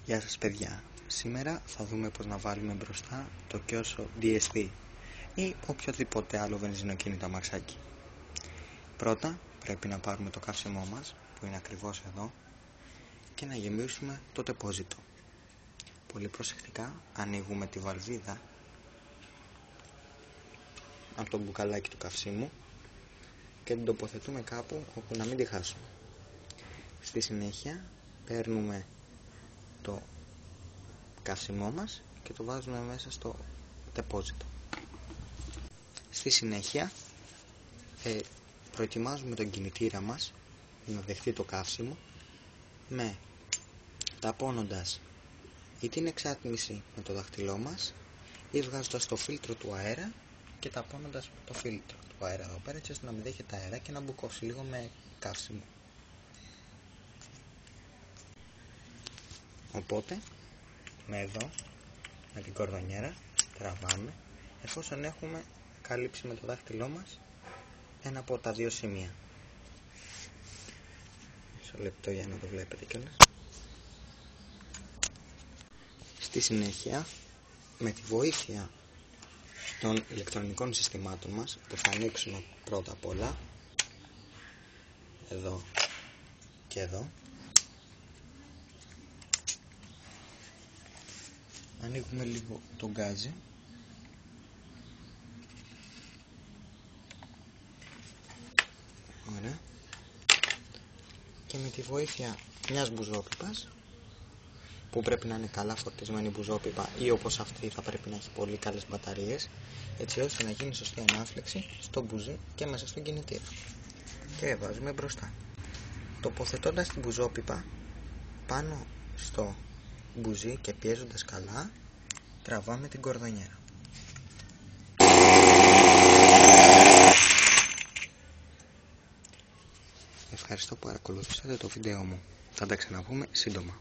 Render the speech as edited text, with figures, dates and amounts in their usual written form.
Γεια σας παιδιά, σήμερα θα δούμε πως να βάλουμε μπροστά το Kyosho DSV ή οποιοδήποτε άλλο βενζινοκίνητο αμαξάκι. Πρώτα πρέπει να πάρουμε το καύσιμό μας που είναι ακριβώς εδώ και να γεμίσουμε το τεπόζιτο. Πολύ προσεκτικά ανοίγουμε τη βαλβίδα από το μπουκαλάκι του καυσίμου και την τοποθετούμε κάπου όπου να μην τη χάσουμε. Στη συνέχεια παίρνουμε το καύσιμό μας και το βάζουμε μέσα στο τεπόζιτο. Στη συνέχεια προετοιμάζουμε τον κινητήρα μας να δεχτεί το καύσιμο με ταπώνοντας ή την εξάτμιση με το δάχτυλό μας ή βγάζοντας το φίλτρο του αέρα και ταπώνοντας το φίλτρο του αέρα εδώ πέρα, έτσι ώστε να μην δέχεται αέρα και να μπουκώσει λίγο με καύσιμο. Οπότε με την κορδονιέρα τραβάμε εφόσον έχουμε καλύψει με το δάχτυλό μας ένα από τα δύο σημεία. Μισό λεπτό για να το βλέπετε κιόλας. Στη συνέχεια, με τη βοήθεια των ηλεκτρονικών συστημάτων μας που θα ανοίξουμε πρώτα απ' όλα εδώ και εδώ, ανοίγουμε λίγο το γκάζι ωραία, και με τη βοήθεια μιας μπουζόπιπας που πρέπει να είναι καλά φορτισμένη μπουζόπιπα ή όπως αυτή θα πρέπει να έχει πολύ καλές μπαταρίες, έτσι ώστε να γίνει σωστή ανάφλεξη στο μπουζί και μέσα στον κινητήρα, και βάζουμε μπροστά τοποθετώντας την μπουζόπιπα πάνω στο μπουζί και πιέζοντας καλά τραβάμε την κορδονιέρα. Ευχαριστώ που παρακολουθήσατε το βίντεο μου. Θα τα ξαναπούμε σύντομα.